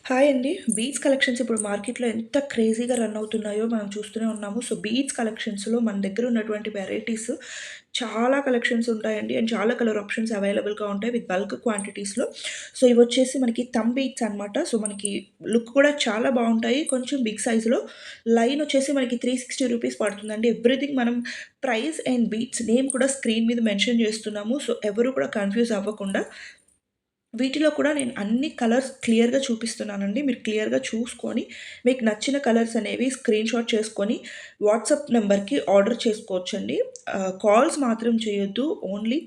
Hi అండి. Beads collections ఇప్పుడు మార్కెట్‌లో ఎంత క్రేజీగా రన్ అవుతున్నాయో మనం చూస్తూనే ఉన్నాము. సో, బీడ్స్ కలెక్షన్స్‌లో మన దగ్గర ఉన్నటువంటి వెరైటీస్ చాలా కలెక్షన్స్ ఉంటాయండి. అండ్ చాలా కలర్ ఆప్షన్స్ అవైలబుల్‌గా ఉంటాయి విత్ బల్క్ క్వాంటిటీస్‌లో. సో, ఇవొచ్చేసి మనకి థంబ్ బీడ్స్ అనమాట. సో, మనకి లుక్ కూడా చాలా బావుంటాయి. కొంచెం బిగ్ సైజ్‌లో. లైన్ వచ్చేసి మనకి 360 రూపీస్ పడుతుందండి. ఎవ్రీథింగ్ మనం ప్రైస్ అండ్ బీడ్స్ నేమ్ కూడా స్క్రీన్ మీద మెన్షన్ చేస్తున్నాము. సో, ఎవరు కూడా కన్‌ఫ్యూజ్ అవ్వకుండా వీటిలో కూడా నేను అన్ని కలర్స్ క్లియర్‌గా చూపిస్తున్నానండి. మీరు క్లియర్‌గా చూసుకొని, మీకు నచ్చిన కలర్స్ అనేవి స్క్రీన్‌షాట్ చేసుకొని, వాట్సాప్ నంబర్‌కి ఆర్డర్ చేసుకోవచ్చండి. కాల్స్ మాత్రం చేయొద్దు. ఓన్లీ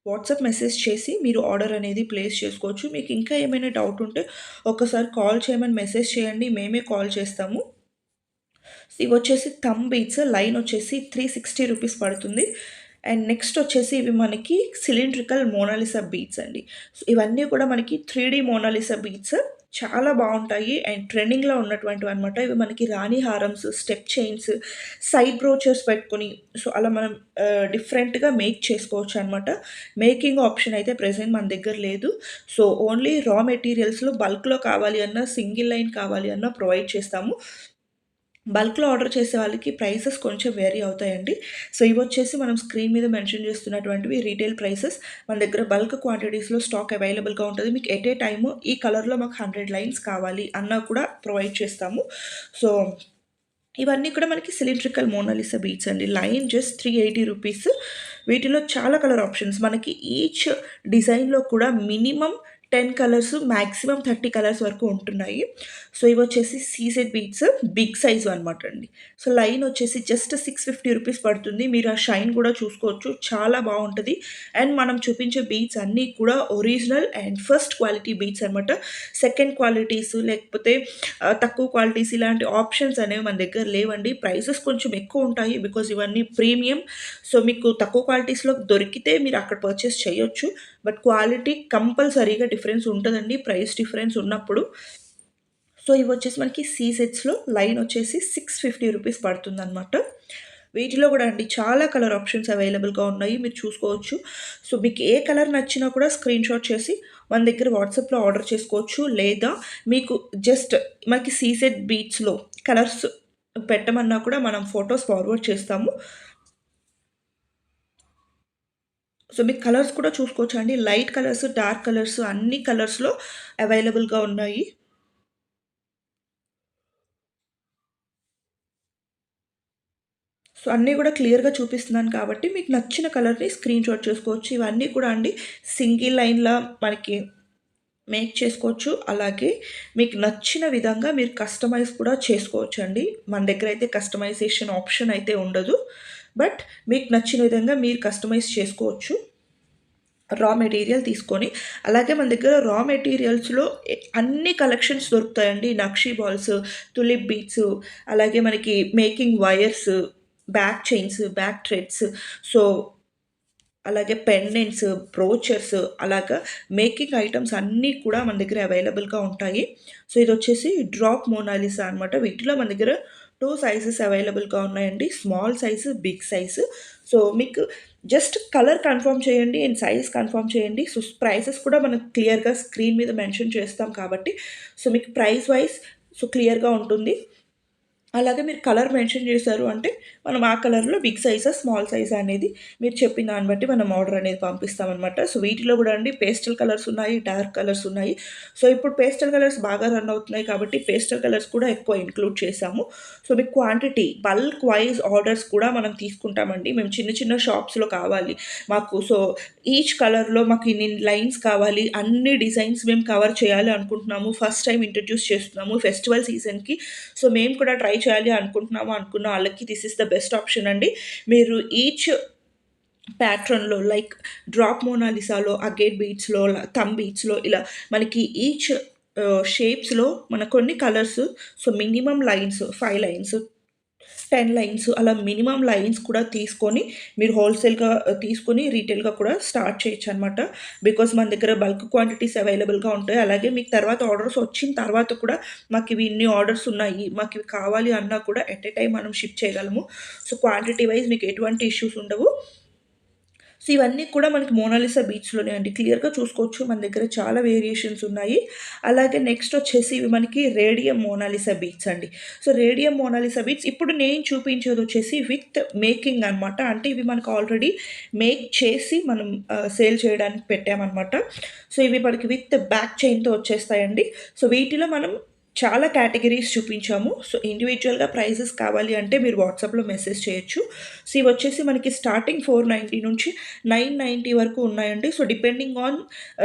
వాట్సాప్ మెసేజ్ చేసి మీరు ఆర్డర్ అనేది ప్లేస్ చేసుకోవచ్చు. మీకు ఇంకా ఏమైనా డౌట్ ఉంటే ఒక్కసారి కాల్ చేయమని మెసేజ్ చేయండి. మేమే కాల్ చేస్తాము. ఇవొచ్చేసి థంబ్ బీడ్స్ లైన్ వచ్చేసి 360 రూపీస్ పడుతుంది. అండ్ నెక్స్ట్ వచ్చేసి ఇవి మనకి సిలిండ్రికల్ మోనాలిసా బీడ్స్ అండి. సో, ఇవన్నీ కూడా మనకి 3 మోనాలిసా బీడ్స్ చాలా బావుంటాయి. అండ్ ట్రెండింగ్‌లో ఉన్నటువంటివన్నమాట. ఇవి మనకి రాణి హారమ్స్, స్టెప్ చైన్స్, సైడ్ బ్రోచెస్ పెట్టుకొని సో, అలా మనం డిఫరెంట్‌గా మేక్ చేసుకోవచ్చనమాట. మేకింగ్ ఆప్షన్ అయితే ప్రెజెంట్ మన దగ్గర లేదు. సో, ఓన్లీ రా మెటీరియల్స్‌లో బల్క్‌లో కావాలి అన్నా, సింగిల్ లైన్ కావాలి అన్నా ప్రొవైడ్ చేస్తాము. బల్క్‌లో ఆర్డర్ చేసే వాళ్ళకి ప్రైసెస్ కొంచెం వేరీ అవుతాయండి. సో, ఇవొచ్చేసి మనం స్క్రీన్ మీద మెన్షన్ చేస్తున్నటువంటివి రీటైల్ ప్రైసెస్. మన దగ్గర బల్క్ క్వాంటిటీస్‌లో స్టాక్ అవైలబుల్‌గా ఉంటది. మీకు ఎట్ ఏ టైము ఈ కలర్‌లో మాకు 100 లైన్స్ కావాలి అన్నా కూడా ప్రొవైడ్ చేస్తాము. సో, ఇవన్నీ కూడా మనకి సిలిండ్రికల్ మోనాలిసా బీడ్స్ అండి. Line just 380 rupees. వీటిలో చాలా కలర్ ఆప్షన్స్ మనకి ఈచ్ డిజైన్‌లో కూడా మినిమమ్ 10 కలర్స్, మాక్సిమం 30 కలర్స్ వరకు ఉంటున్నాయి. సో, ఇవొచ్చేసి సీజెడ్ బీడ్స్ బిగ్ సైజ్ అనమాట అండి. సో, లైన్ వచ్చేసి జస్ట్ 650 రూపీస్ పడుతుంది. మీరు ఆ షైన్ కూడా చూసుకోవచ్చు. చాలా బావుంటది. అండ్ మనం చూపించే బీడ్స్ అన్నీ కూడా original and first quality beads అనమాట. సెకండ్ క్వాలిటీస్ లేకపోతే తక్కువ క్వాలిటీస్ ఇలాంటి ఆప్షన్స్ అనేవి మన దగ్గర లేవండి. ప్రైసెస్ కొంచెం ఎక్కువుంటాయి. బికాజ్ ఇవన్నీ ప్రీమియం. సో, మీకు తక్కువ క్వాలిటీస్‌లో దొరికితే మీరు అక్కడ పర్చేస్ చేయొచ్చు. బట్ క్వాలిటీ కంపల్సరీగా డిఫరెన్స్ ఉంటదండి. ప్రైస్ డిఫరెన్స్ ఉన్నప్పుడు. సో, ఇవొచ్చేసి మనకి సి సెట్స్‌లో లైన్ వచ్చేసి 650 రూపీస్ పడుతుందనమాట. వీటిలో గూడా అండి చాలా కలర్ ఆప్షన్స్ అవైలబుల్‌గా ఉన్నాయి. మీరు చూసుకోవచ్చు. సో, మీకు ఏ కలర్ నచ్చినా కూడా స్క్రీన్‌షాట్ చేసి మన దగ్గర వాట్సాప్‌లో ఆర్డర్ చేసుకోవచ్చు. లేదా మీకు జస్ట్ మనకి సీసెడ్ బీట్స్‌లో కలర్స్ పెట్టమన్నా కూడా మనం ఫోటోస్ ఫార్వర్డ్ చేస్తాము. సో, మీకు కలర్స్ కూడా చూసుకోవచ్చండి. లైట్ కలర్స్, డార్క్ కలర్స్ అన్ని కలర్స్‌లో అవైలబుల్‌గా ఉన్నాయి. సో, అన్నీ గూడా క్లియర్‌గా చూపిస్తున్నాను కాబట్టి, మీకు నచ్చిన కలర్‌ని స్క్రీన్‌షాట్ చేసుకోవచ్చు. ఇవన్నీ కూడా అండి సింగిల్ లైన్‌లా మనకి మేక్ చేసుకోవచ్చు. అలాగే మీకు నచ్చిన విధంగా మీరు కస్టమైజ్ కూడా చేసుకోవచ్చండి. మన దగ్గరైతే కస్టమైజేషన్ ఆప్షన్ అయితే ఉండదు. బట్ మీకు నచ్చిన విధంగా మీరు కస్టమైజ్ చేసుకోవచ్చు. రా మెటీరియల్ తీసుకొని, అలాగే మన దగ్గర రా మెటీరియల్స్‌లో అన్ని కలెక్షన్స్ దొరుకుతాయండి. నక్షి బాల్స్, తులిప్ బీడ్స్, అలాగే మనకి making wires, back chains, back threads, so, అలాగే పెండెంట్స్, బ్రోచర్స్ అలాగా మేకింగ్ ఐటెమ్స్ అన్నీ కూడా మన దగ్గర అవైలబుల్‌గా ఉంటాయి. సో, ఇదొచ్చేసి డ్రాప్ మోనాలిసా అనమాట. వీటిలో మన దగ్గర 2 సైజెస్ అవైలబుల్‌గా ఉన్నాయండి. Small size, big size. So, మీకు జస్ట్ కలర్ కన్ఫర్మ్ చేయండి అండ్ సైజ్ కన్ఫర్మ్ చేయండి. సో, ప్రైసెస్ కూడా మనం క్లియర్‌గా స్క్రీన్ మీద మెన్షన్ చేస్తాం కాబట్టి, సో, మీకు ప్రైస్ వైస్ సో, క్లియర్‌గా ఉంటుంది. అలాగే మీరు కలర్ మెన్షన్ చేశారు అంటే, మనం ఆ కలర్‌లో బిగ్ సైజా, స్మాల్ సైజా అనేది మీరు చెప్పిన దాన్ని బట్టి మనం ఆర్డర్ అనేది పంపిస్తామనమాట. సో, వీటిలో గూడా అండి పేస్టల్ కలర్స్ ఉన్నాయి, డార్క్ కలర్స్ ఉన్నాయి. సో, ఇప్పుడు పేస్టల్ కలర్స్ బాగా రన్ అవుతున్నాయి కాబట్టి, పేస్టల్ కలర్స్ కూడా ఎక్కువ ఇంక్లూడ్ చేశాము. సో, మీకు క్వాంటిటీ బల్క్ వైస్ ఆర్డర్స్ కూడా మనం తీసుకుంటామండి. మేము చిన్న చిన్న షాప్స్‌లో కావాలి మాకు. సో, ఈచ్ కలర్‌లో మాకు ఇన్ని లైన్స్ కావాలి, అన్ని డిజైన్స్ మేము కవర్ చేయాలి అనుకుంటున్నాము. ఫస్ట్ టైమ్ ఇంట్రొడ్యూస్ చేస్తున్నాము ఫెస్టివల్ సీజన్‌కి. సో, మేము కూడా ట్రై చేయాలి అనుకుంటున్నాము అనుకున్న ఆళ్ళకి this is the best option అండి. మీరు ఈచ్ ప్యాట్రన్‌లో లైక్ డ్రాప్ మోనాలిసాలో, అగేట్ బీడ్స్‌లో, థంబ్ బీడ్స్‌లో ఇలా మనకి ఈచ్ షేప్స్‌లో మన కొన్ని colours so, minimum lines 5 lines, 10 lines అలా మినిమమ్ లైన్స్ కూడా తీసుకొని మీరు హోల్‌సేల్‌గా తీసుకొని రీటైల్‌గా కూడా స్టార్ట్ చేయొచ్చనమాట. బికాజ్ మన దగ్గర బల్క్ క్వాంటిటీస్ అవైలబుల్‌గా ఉంటాయి. అలాగే మీకు తర్వాత ఆర్డర్స్ వచ్చిన తర్వాత కూడా మాకివి ఇన్ని ఆర్డర్స్ ఉన్నాయి, మాకివి కావాలి అన్నా కూడా ఎట్ ఎ టైమ్ మనం షిప్ చేయగలము. సో, క్వాంటిటీ వైస్ మీకు ఎటువంటి ఇష్యూస్ ఉండవు. సో, ఇవన్నీ కూడా మనకి మోనాలిసా బీడ్స్‌లోనే అండి. క్లియర్‌గా చూసుకోవచ్చు. మన దగ్గర చాలా వేరియేషన్స్ ఉన్నాయి. అలాగే నెక్స్ట్ వచ్చేసి ఇవి మనకి రేడియం మోనాలిసా బీడ్స్ అండి. సో, రేడియం మోనాలిసా బీడ్స్ ఇప్పుడు నేను చూపించేదొచ్చేసి విత్ మేకింగ్ అనమాట. అంటే ఇవి మనకు ఆల్రెడీ మేక్ చేసి మనం సేల్ చేయడానికి పెట్టామనమాట. సో, ఇవి మనకి విత్ బ్యాక్ చైన్‌తో వచ్చేస్తాయండి. సో, వీటిలో మనం చాలా కేటగరీస్ చూపించాము. సో, ఇండివిడ్యువల్‌గా ప్రైజెస్ కావాలి అంటే మీరు వాట్సాప్‌లో మెసేజ్ చేయొచ్చు. సో, ఇవొచ్చేసి మనకి స్టార్టింగ్ 490 నుంచి 990 వరకు ఉన్నాయండి. సో, డిపెండింగ్ ఆన్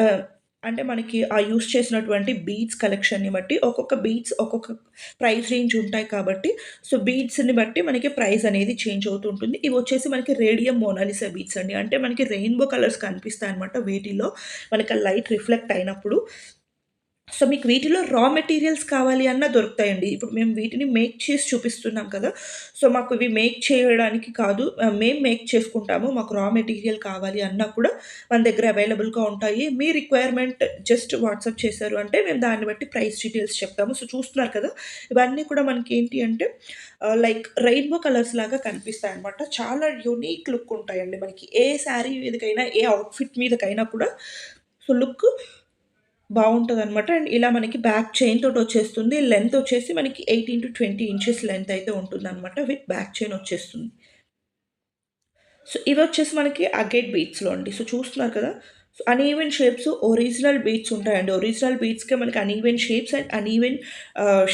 ఆహ్, అంటే మనకి ఆ యూజ్ చేసినటువంటి బీడ్స్ కలెక్షన్‌ని బట్టి ఒక్కొక్క బీడ్స్ ఒక్కొక్క ప్రైస్ రేంజ్ ఉంటాయి కాబట్టి, సో, బీడ్స్‌ని బట్టి మనకి ప్రైస్ అనేది చేంజ్ అవుతూ ఉంటుంది. ఇవొచ్చేసి మనకి రేడియం మోనాలిసా బీడ్స్ అండి. అంటే మనకి రెయిన్‌బో కలర్స్ కనిపిస్తాయన్నమాట వీటిలో. మనకి ఆ లైట్ రిఫ్లెక్ట్ అయినప్పుడు. సో, మీకు వీటిలో రా మెటీరియల్స్ కావాలి అన్నా దొరుకుతాయండి. ఇప్పుడు మేము వీటిని మేక్ చేసి చూపిస్తున్నాం కదా! సో, మాకు ఇవి మేక్ చేయడానికి కాదు. మేము మేక్ చేసుకుంటాము. మాకు రా మెటీరియల్ కావాలి అన్నా కూడా మన దగ్గర అవైలబుల్‌గా ఉంటాయి. మీ రిక్వైర్‌మెంట్ జస్ట్ వాట్సాప్ చేశారు అంటే మేము దాన్ని బట్టి ప్రైస్ డీటెయిల్స్ చెప్తాము. సో, చూస్తున్నారు కదా! ఇవన్నీ కూడా మనకేంటి అంటే లైక్ రెయిన్‌బో కలర్స్ లాగా కనిపిస్తాయన్నమాట. చాలా యూనిక్ లుక్ ఉంటాయండి మనకి. ఏ శారీ మీదకైనా, ఏ అవుట్‌ఫిట్ మీదకైనా కూడా సో, లుక్ బావుంటదనమాట. అండ్ ఇలా మనకి బ్యాక్ చైన్ తోటొచ్చేస్తుంది. లెంత్ వచ్చేసి మనకి 18-20 ఇంచెస్ లెంత్ అయితే ఉంటుందనమాట. విత్ బ్యాక్ చైన్ వచ్చేస్తుంది. సో, ఇవొచ్చేసి మనకి అగేట్ బీట్స్‌లో అండి. సో, చూస్తున్నారు కదా! So, uneven shapes original beats ఉంటాయండి. ఒరిజినల్ బీట్స్‌కే మనకి uneven shapes and uneven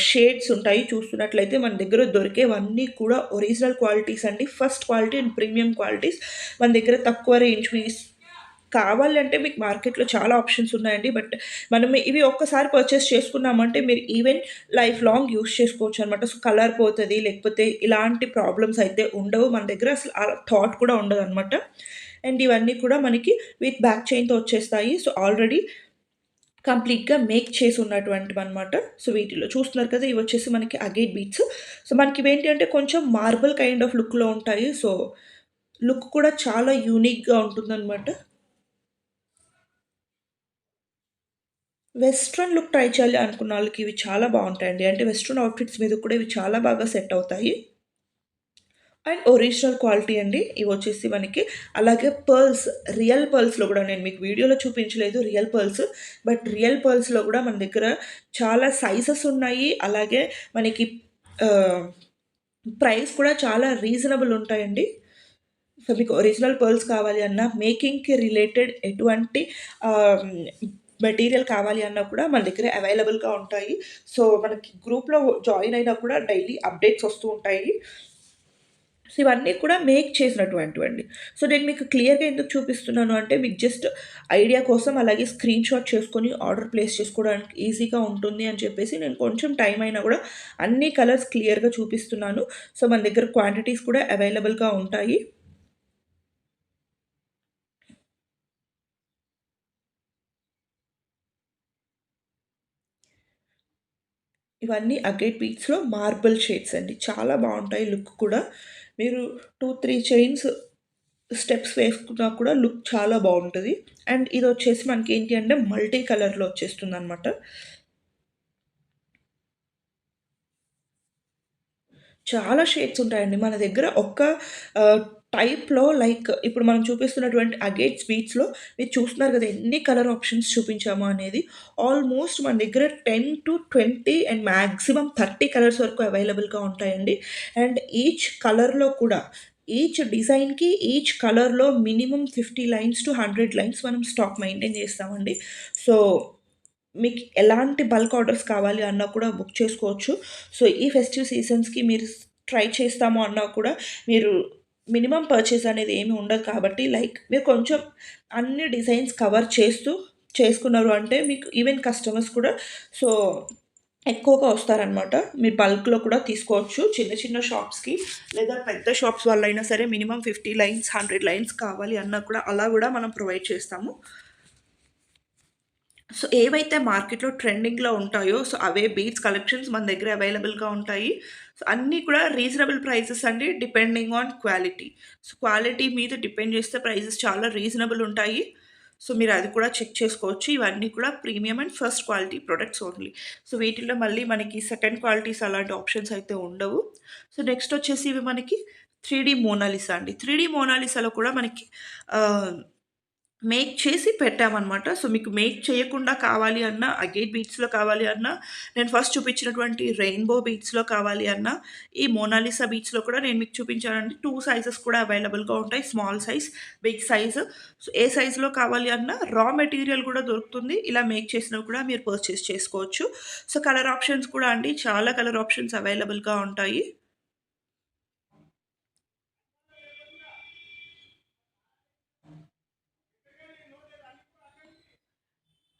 shades ఉంటాయి. చూస్తున్నట్లయితే మన దగ్గర దొరికేవన్నీ కూడా ఒరిజినల్ క్వాలిటీస్ అండి. First quality and premium qualities. మన దగ్గర తక్కువ రేంజ్‌వి కావాలంటే మీకు మార్కెట్‌లో చాలా ఆప్షన్స్ ఉన్నాయండి. బట్ మనం ఇవి ఒక్కసారి పర్చేస్ చేసుకున్నామంటే మీరు ఈవెన్ లైఫ్ లాంగ్ యూజ్ చేసుకోవచ్చనమాట. సో, కలర్ పోతది, లేకపోతే ఇలాంటి ప్రాబ్లమ్స్ అయితే ఉండవు. మన దగ్గర అసలు ఆ థాట్ కూడా ఉండదనమాట. అండ్ ఇవన్నీ కూడా మనకి విత్ బ్యాక్ చైన్‌తో వచ్చేస్తాయి. సో, ఆల్రెడీ కంప్లీట్‌గా మేక్ చేసి ఉన్నటువంటివనమాట. సో, వీటిలో చూస్తున్నారు కదా! ఇవొచ్చేసి మనకి అగేట్ బీట్స్. సో, మనకివేంటి అంటే కొంచెం మార్బుల్ కైండ్ ఆఫ్ లుక్‌లో ఉంటాయి. సో, లుక్ కూడా చాలా యూనిక్‌గా ఉంటుందనమాట. వెస్టర్న్ లుక్ ట్రై చేయాలి అనుకున్న వాళ్ళకి ఇవి చాలా బావుంటాయండి. అంటే వెస్టర్న్ అవుట్‌ఫిట్స్ మీద కూడా ఇవి చాలా బాగా సెట్ అవుతాయి. అండ్ ఒరిజినల్ క్వాలిటీ అండి. ఇవొచ్చేసి మనకి అలాగే పర్ల్స్, రియల్ పర్ల్స్‌లో గూడా నేను మీకు వీడియోలో చూపించలేదు రియల్ పర్ల్స్. బట్ రియల్ పర్ల్స్‌లో గూడా మన దగ్గర చాలా సైజెస్ ఉన్నాయి. అలాగే మనకి ఆహ్, ప్రైస్ కూడా చాలా రీజనబుల్ ఉంటాయండి. సో, మీకు ఒరిజినల్ పర్ల్స్ కావాలి అన్నా, మేకింగ్‌కి రిలేటెడ్ ఎటువంటి ఆహ్, మెటీరియల్ కావాలి అన్నా కూడా మన దగ్గర అవైలబుల్‌గా ఉంటాయి. సో, మనకి గ్రూప్‌లో జాయిన్ అయినా కూడా డైలీ అప్డేట్స్ వస్తూ ఉంటాయి. సో, ఇవన్నీ కూడా మేక్ చేసినటువంటివండి. సో, నేను మీకు క్లియర్‌గా ఎందుకు చూపిస్తున్నాను అంటే, మీకు జస్ట్ ఐడియా కోసం అలాగే స్క్రీన్‌షాట్ చేసుకొని ఆర్డర్ ప్లేస్ చేసుకోవడానికి ఈజీగా ఉంటుంది అని చెప్పేసి నేను కొంచెం టైం అయినా గూడా అన్ని కలర్స్ క్లియర్‌గా చూపిస్తున్నాను. సో, మన దగ్గర క్వాంటిటీస్ కూడా అవైలబుల్‌గా ఉంటాయి. ఇవన్నీ అగేట్ బీట్స్‌లో మార్బుల్ షేడ్స్ అండి. చాలా బావుంటాయి లుక్ కూడా. మీరు 2, 3 చైన్స్ స్టెప్స్ వేసుకున్నా కూడా లుక్ చాలా బావుంటది. అండ్ ఇదొచ్చేసి మనకేంటి అంటే మల్టీ కలర్‌లో వచ్చేస్తుందనమాట. చాలా షేడ్స్ ఉంటాయండి. మన దగ్గర ఒక్క ఆహ్, టైప్‌లో లైక్ ఇప్పుడు మనం చూపిస్తున్నటువంటి అగేట్ స్వీట్స్‌లో మీరు చూస్తున్నారు గదా! ఎన్ని కలర్ ఆప్షన్స్ చూపించాము అనేది. ఆల్మోస్ట్ మన దగ్గర 10-20 అండ్ మాక్సిమం 30 కలర్స్ వరకు అవైలబుల్‌గా ఉంటాయండి. అండ్ ఈచ్ కలర్‌లో కూడా ఈచ్ డిజైన్‌కి, ఈచ్ కలర్‌లో మినిమమ్ 50 లైన్స్ టు 100 లైన్స్ మనం స్టాక్ మెయింటైన్ చేస్తామండి. సో మీకు ఎలాంటి బల్క్ ఆర్డర్స్ కావాలి అన్నా కూడా బుక్ చేసుకోవచ్చు. సో, ఈ ఫెస్టివ్ సీజన్స్‌కి మీరు ట్రై చేస్తాము అన్నా కూడా మీరు మినిమమ్ పర్చేస్ అనేది ఏమి ఉండదు కాబట్టి లైక్ మీరు కొంచెం అన్ని డిజైన్స్ కవర్ చేస్తూ చేసుకున్నారు అంటే మీకు ఈవెన్ కస్టమర్స్ కూడా సో, ఎక్కువగా వస్తారనమాట. మీరు బల్క్‌లో కూడా తీసుకోవచ్చు. చిన్న చిన్న షాప్స్‌కి లేదా పెద్ద షాప్స్ వాళ్ళైనా సరే మినిమమ్ 50 లైన్స్, 100 లైన్స్ కావాలి అన్నా కూడా అలా గూడా మనం ప్రొవైడ్ చేస్తాము. సో, ఏవైతే మార్కెట్‌లో ట్రెండింగ్‌లో ఉంటాయో, సో, అవే బీట్స్ కలెక్షన్స్ మన దగ్గర అవైలబుల్‌గా ఉంటాయి. సో, అన్నీ కూడా రీజనబుల్ ప్రైసెస్ అండి depending on quality. So, quality మీద డిపెండ్ చేస్తే ప్రైసెస్ చాలా రీజనబుల్ ఉంటాయి. సో, మీరు అది కూడా చెక్ చేసుకోవచ్చు. ఇవన్నీ కూడా premium and first quality products only. So, వీటిల్లో మళ్ళీ మనకి సెకండ్ క్వాలిటీస్ అలాంటి ఆప్షన్స్ అయితే ఉండవు. సో, నెక్స్ట్ వచ్చేసి ఇవి మనకి 3 మోనాలిసా అండి. 3 మోనాలిసాలో కూడా మనకి ఆహ్, మేక్ చేసి పెట్టామనమాట. సో, మీకు మేక్ చేయకుండా కావాలి అన్నా, అగేట్ బీడ్స్‌లో కావాలి అన్నా, నేను ఫస్ట్ చూపించినటువంటి రెయిన్‌బో బీడ్స్‌లో కావాలి అన్నా, ఈ మోనాలిసా బీడ్స్‌లో కూడా నేను మీకు చూపించానండి. 2 సైజెస్ కూడా అవైలబుల్‌గా ఉంటాయి. Small size, big size. So, ఏ సైజ్‌లో కావాలి అన్నా రా మెటీరియల్ కూడా దొరుకుతుంది. ఇలా మేక్ చేసినవి కూడా మీరు పర్చేస్ చేసుకోవచ్చు. సో, కలర్ ఆప్షన్స్ కూడా అండి చాలా కలర్ ఆప్షన్స్ అవైలబుల్‌గా ఉంటాయి.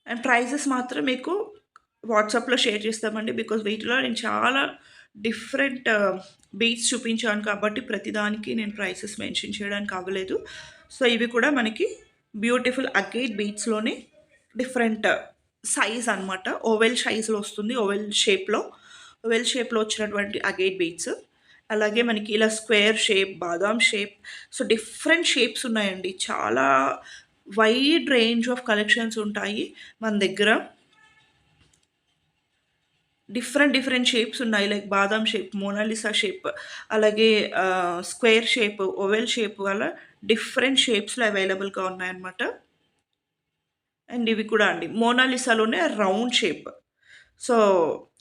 అండ్ ప్రైజెస్ మాత్రం మీకు వాట్సాప్‌లో షేర్ చేస్తామండి. బికాజ్ వీటిలో నేను చాలా డిఫరెంట్ బీట్స్ చూపించాను కాబట్టి ప్రతిదానికి నేను ప్రైసెస్ మెన్షన్ చేయడానికి అవ్వలేదు. సో, ఇవి కూడా మనకి బ్యూటిఫుల్ అగైట్ బీట్స్‌లోనే డిఫరెంట్ సైజ్ అనమాట. ఓవెల్ సైజ్‌లో వస్తుంది. ఓవెల్ షేప్‌లో వచ్చినటువంటి అగైట్ బీట్స్. అలాగే మనకి ఇలా స్క్వేర్ షేప్, బాదాం షేప్, సో, డిఫరెంట్ షేప్స్ ఉన్నాయండి. చాలా వైడ్ రేంజ్ ఆఫ్ కలెక్షన్స్ ఉంటాయి మన దగ్గర. డిఫరెంట్ షేప్స్ ఉన్నాయి. లైక్ బాదాం షేప్, మోనాలిసా షేప్, అలాగే స్క్వేర్ షేప్, ఓవెల్ షేప్ అలా డిఫరెంట్ షేప్స్‌లో అవైలబుల్‌గా ఉన్నాయన్నమాట. అండ్ ఇవి కూడా అండి మోనాలిసాలోనే రౌండ్ షేప్. సో,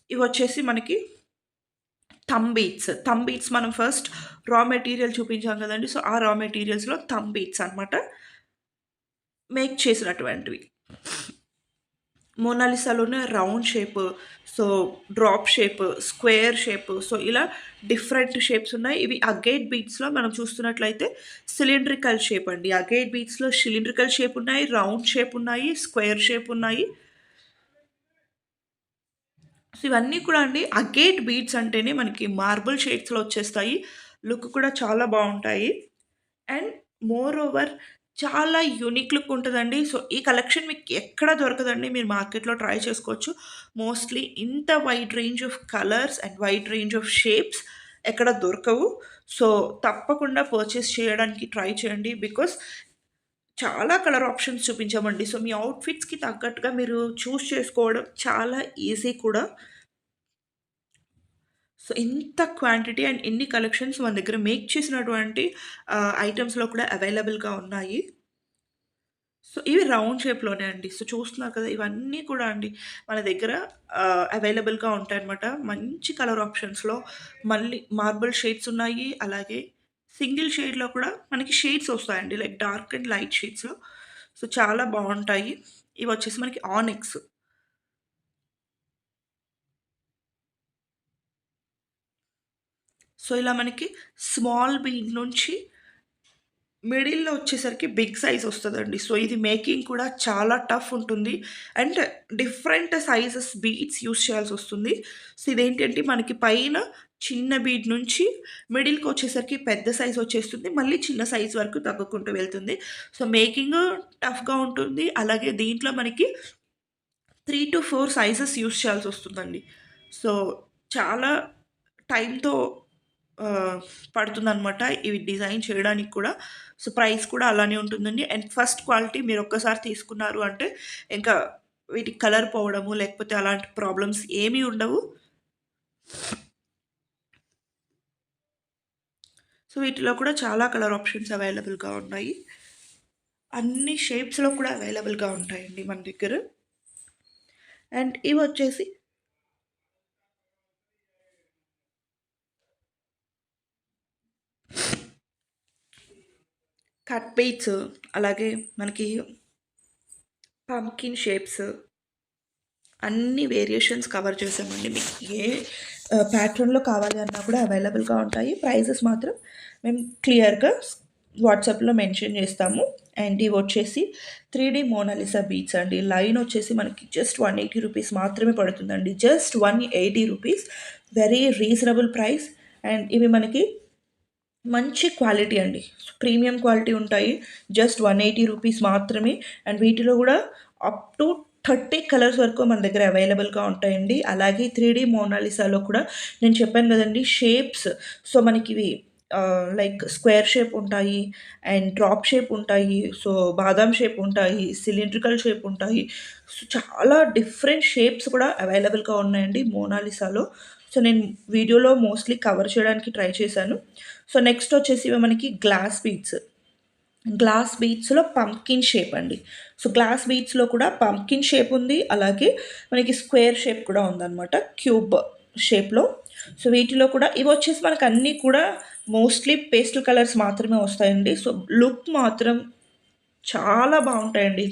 ఇవొచ్చేసి మనకి థంబ్ బీట్స్ మనం ఫస్ట్ రా మెటీరియల్ చూపించాం కదండీ! సో, ఆ రా మెటీరియల్స్‌లో థంబ్ బీట్స్ అన్నమాట. మేక్ చేసినటువంటివి. మోనాలిసాలోనే round shape, so, drop shape, square shape, so, ఇలా డిఫరెంట్ షేప్స్ ఉన్నాయి. ఇవి అగైట్ బీడ్స్‌లో మనం చూస్తున్నట్లయితే సిలిండ్రికల్ షేప్ అండి. అగైట్ బీడ్స్‌లో సిలిండ్రికల్ షేప్ ఉన్నాయి, రౌండ్ షేప్ ఉన్నాయి, స్క్వేర్ షేప్ ఉన్నాయి. సో, ఇవన్నీ కూడా అండి అగేట్ బీడ్స్ అంటేనే మనకి మార్బుల్ షేడ్స్‌లో వచ్చేస్తాయి. లుక్ కూడా చాలా బావుంటాయి. అండ్ మోర్ ఓవర్ చాలా యూనిక్ లుక్ ఉంటదండి. సో, ఈ కలెక్షన్ మీకు ఎక్కడ దొరకదండి. మీరు మార్కెట్‌లో ట్రై చేసుకోవచ్చు. మోస్ట్‌లీ ఇంత wide range of colours and wide range of shapes ఎక్కడ దొరకవు. సో, తప్పకుండా పర్చేస్ చేయడానికి ట్రై చేయండి. బికాస్ చాలా కలర్ ఆప్షన్స్ చూపించామండి. సో, మీ అవుట్‌ఫిట్స్‌కి తగ్గట్టుగా మీరు చూజ్ చేసుకోవడం చాలా ఈజీ కూడా. సో, ఇంత క్వాంటిటీ అండ్ ఇన్ని కలెక్షన్స్ మన దగ్గర మేక్ చేసినటువంటి ఐటెమ్స్‌లో కూడా అవైలబుల్‌గా ఉన్నాయి. సో, ఇవి రౌండ్ షేప్‌లోనే అండి. సో, చూస్తున్నారు కదా! ఇవన్నీ కూడా అండి మన దగ్గర అవైలబుల్‌గా ఉంటాయన్నమాట. మంచి కలర్ ఆప్షన్స్‌లో మళ్ళీ మార్బుల్ షేడ్స్ ఉన్నాయి. అలాగే సింగిల్ షేడ్‌లో కూడా మనకి షేడ్స్ వస్తాయండి. లైక్ డార్క్ అండ్ లైట్ షేడ్స్‌లో. సో, చాలా బావుంటాయి. ఇవొచ్చేసి మనకి ఆనిక్స్. సో, ఇలా మనకి స్మాల్ బీడ్ నుంచి మిడిల్‌లో వచ్చేసరికి బిగ్ సైజ్ వస్తదండి. సో, ఇది మేకింగ్ కూడా చాలా టఫ్ ఉంటుంది. And different sizes beads use చేయాల్సొస్తుంది. సో, ఇదేంటంటే మనకి పైన చిన్న బీడ్ నుంచి మిడిల్‌కొచ్చేసరికి పెద్ద సైజ్ వచ్చేస్తుంది. మళ్ళీ చిన్న సైజ్ వరకు తగ్గుకుంటూ వెళ్తుంది. సో, మేకింగ్ టఫ్‌గా ఉంటుంది. అలాగే దీంట్లో మనకి 3-4 సైజెస్ యూజ్ చేయాల్సొస్తుందండి. సో, చాలా టైమ్‌తో ఆహ్, పడుతుందనమాట. ఇవి డిజైన్ చేయడానికి కూడా. సో, ప్రైస్ కూడా అలానే ఉంటుందండి. అండ్ ఫస్ట్ క్వాలిటీ మీరొక్కసారి తీసుకున్నారు అంటే, ఇంకా వీటికి కలర్ పోవడము, లేకపోతే అలాంటి ప్రాబ్లమ్స్ ఏమీ ఉండవు. సో, వీటిలో కూడా చాలా కలర్ ఆప్షన్స్ అవైలబుల్‌గా ఉన్నాయి. అన్ని షేప్స్‌లో కూడా అవైలబుల్‌గా ఉంటాయండి మన దగ్గర. అండ్ ఇవొచ్చేసి కట్ బీట్స్, అలాగే మనకి పంకిన్ షేప్స్ అన్ని వేరియేషన్స్ కవర్ చేసామండి. మీకు ఏ ప్యాటర్న్‌లో కావాలి అన్నా కూడా అవైలబుల్‌గా ఉంటాయి. ప్రైజెస్ మాత్రం మేము క్లియర్‌గా వాట్సాప్‌లో మెన్షన్ చేస్తాము. అండ్ ఇవొచ్చేసి 3 మోనాలిసా బీడ్స్ అండి. లైన్ వచ్చేసి మనకి జస్ట్ 180 రూపీస్ మాత్రమే పడుతుందండి. Just 180 rupees. Very reasonable price. And ఇవి మనకి మంచి క్వాలిటీ అండి. ప్రీమియం క్వాలిటీ ఉంటాయి. జస్ట్ 180 రూపీస్ మాత్రమే. అండ్ వీటిలో గూడా అప్ టు 30 కలర్స్ వరకు మన దగ్గర అవైలబుల్‌గా ఉంటాయండి. అలాగే 3 మోనాలిసాలో కూడా నేను చెప్పాను గదండీ షేప్స్. సో, మనకివి లైక్ స్క్వేర్ షేప్ ఉంటాయి. అండ్ డ్రాప్ షేప్ ఉంటాయి. సో, బాదాం షేప్ ఉంటాయి. సిలిండ్రికల్ షేప్ ఉంటాయి. సో, చాలా డిఫరెంట్ షేప్స్ కూడా అవైలబుల్‌గా ఉన్నాయండి మోనాలిసాలో. సో, నేను వీడియోలో మోస్ట్‌లీ కవర్ చేయడానికి ట్రై చేశాను. సో, నెక్స్ట్ వచ్చేసి ఇవి మనకి గ్లాస్ బీడ్స్. గ్లాస్ బీడ్స్‌లో పంప్కిన్ షేప్ అండి. సో, గ్లాస్ బీడ్స్‌లో కూడా పంప్కిన్ షేప్ ఉంది. అలాగే మనకి స్క్వేర్ షేప్ కూడా ఉందనమాట. క్యూబ్ షేప్‌లో. సో, వీటిలో కూడా ఇవొచ్చేసి మనకన్నీ కూడా మోస్ట్‌లీ పేస్టల్ కలర్స్ మాత్రమే వస్తాయండి. సో, లుక్ మాత్రం చాలా బావుంటాయండి.